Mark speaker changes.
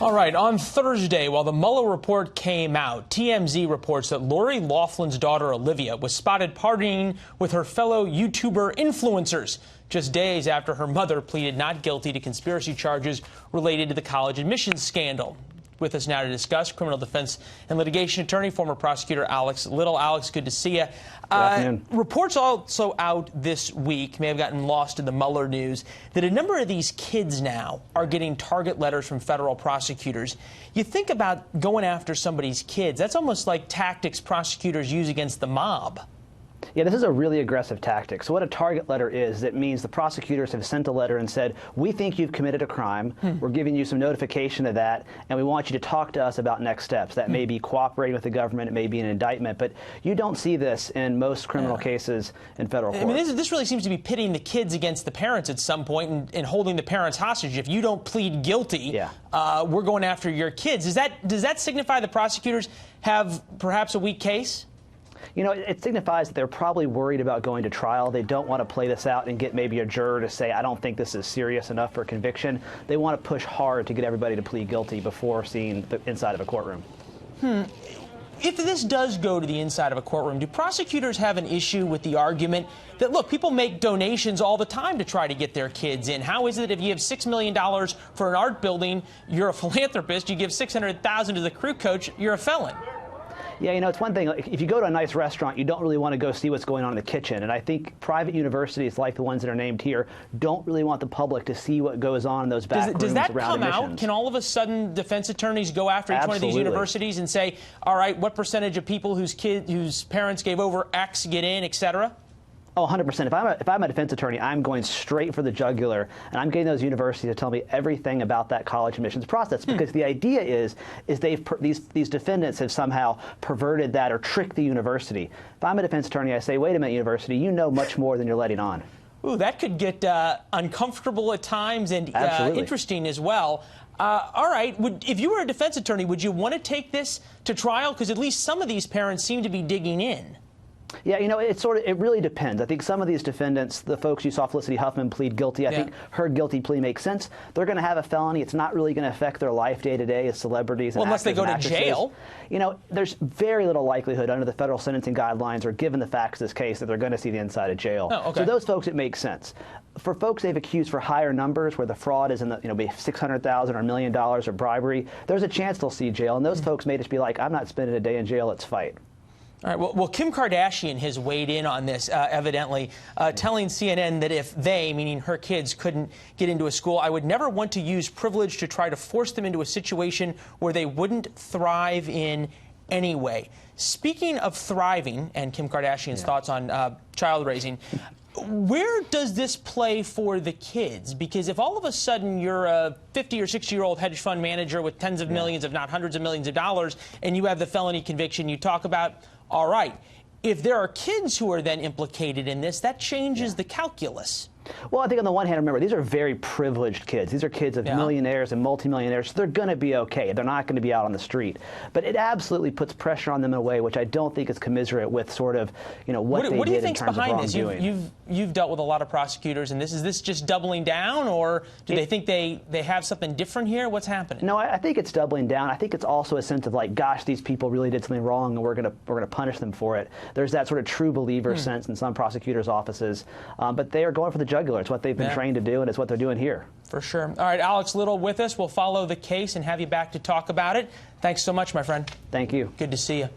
Speaker 1: All right, on Thursday, while the Mueller report came out, TMZ reports that Lori Loughlin's daughter, Olivia, was spotted partying with her fellow YouTuber influencers just days after her mother pleaded not guilty to conspiracy charges related to the college admissions scandal. With us now to discuss, criminal defense and litigation attorney, former prosecutor Alex Little. Alex, good to see you.
Speaker 2: Good afternoon.
Speaker 1: Reports also out this week, may have gotten lost in the Mueller news, that a number of these kids now are getting target letters from federal prosecutors. You think about going after somebody's kids, that's almost like tactics prosecutors use against the mob.
Speaker 2: Yeah, this is a really aggressive tactic. So what a target letter is, it means the prosecutors have sent a letter and said, we think you've committed a crime. We're giving you some notification of that, and we want you to talk to us about next steps. That may be cooperating with the government. It may be an indictment. But you don't see this in most criminal cases in federal court.
Speaker 1: I mean, this really seems to be pitting the kids against the parents at some point and holding the parents hostage. If you don't plead guilty, we're going after your kids. Does that signify the prosecutors have perhaps a weak case?
Speaker 2: You know, it signifies that they're probably worried about going to trial. They don't want to play this out and get maybe a juror to say, I don't think this is serious enough for conviction. They want to push hard to get everybody to plead guilty before seeing the inside of a courtroom.
Speaker 1: If this does go to the inside of a courtroom, do prosecutors have an issue with the argument that, look, people make donations all the time to try to get their kids in? How is it that if you have $6 million for an art building, you're a philanthropist, you give $600,000 to the crew coach, you're a felon?
Speaker 2: Yeah, you know, it's one thing, if you go to a nice restaurant, you don't really want to go see what's going on in the kitchen. And I think private universities, like the ones that are named here, don't really want the public to see what goes on in those back rooms
Speaker 1: does that
Speaker 2: around
Speaker 1: come
Speaker 2: admissions.
Speaker 1: out? Can all of a sudden defense attorneys go after each one of these universities and say, all right, what percentage of people whose parents gave over X get in, et cetera?
Speaker 2: Oh, 100%. If I'm a defense attorney, I'm going straight for the jugular, and I'm getting those universities to tell me everything about that college admissions process, because the idea is these defendants have somehow perverted that or tricked the university. If I'm a defense attorney, I say, wait a minute, university, you know much more than you're letting on.
Speaker 1: Ooh, that could get uncomfortable at times and interesting as well. All right, if you were a defense attorney, would you want to take this to trial? Because at least some of these parents seem to be digging in.
Speaker 2: Yeah, you know, it really depends. I think some of these defendants, the folks you saw Felicity Huffman plead guilty, I think her guilty plea makes sense. They're going to have a felony. It's not really going to affect their life day to day as celebrities.
Speaker 1: Well, unless they go to jail.
Speaker 2: You know, there's very little likelihood under the federal sentencing guidelines or given the facts of this case that they're going to see the inside of jail.
Speaker 1: Oh, okay.
Speaker 2: So those folks, it makes sense. For folks they've accused for higher numbers, where the fraud is in the, maybe $600,000 or $1 million or bribery, there's a chance they'll see jail. And those folks may just be like, I'm not spending a day in jail, let's fight.
Speaker 1: All right. Well, Kim Kardashian has weighed in on this, evidently, telling CNN that if they, meaning her kids, couldn't get into a school, I would never want to use privilege to try to force them into a situation where they wouldn't thrive in anyway. Speaking of thriving, and Kim Kardashian's thoughts on child raising, where does this play for the kids? Because if all of a sudden you're a 50 or 60-year-old hedge fund manager with tens of millions, if not hundreds of millions of dollars, and you have the felony conviction you talk about, all right, if there are kids who are then implicated in this, that changes the calculus.
Speaker 2: Well, I think on the one hand, remember, these are very privileged kids. These are kids of millionaires and multimillionaires, so they're going to be okay. They're not going to be out on the street. But it absolutely puts pressure on them in a way which I don't think is commensurate with sort of, what they did in terms of wrongdoing.
Speaker 1: You've dealt with a lot of prosecutors, and is this just doubling down, or do they think they have something different here? What's happening?
Speaker 2: No, I think it's doubling down. I think it's also a sense of like, gosh, these people really did something wrong, and we're going to punish them for it. There's that sort of true believer sense in some prosecutors' offices, but they are going for the jugular. It's what they've been trained to do, and it's what they're doing here.
Speaker 1: For sure. All right, Alex Little with us. We'll follow the case and have you back to talk about it. Thanks so much, my friend.
Speaker 2: Thank you.
Speaker 1: Good to see you.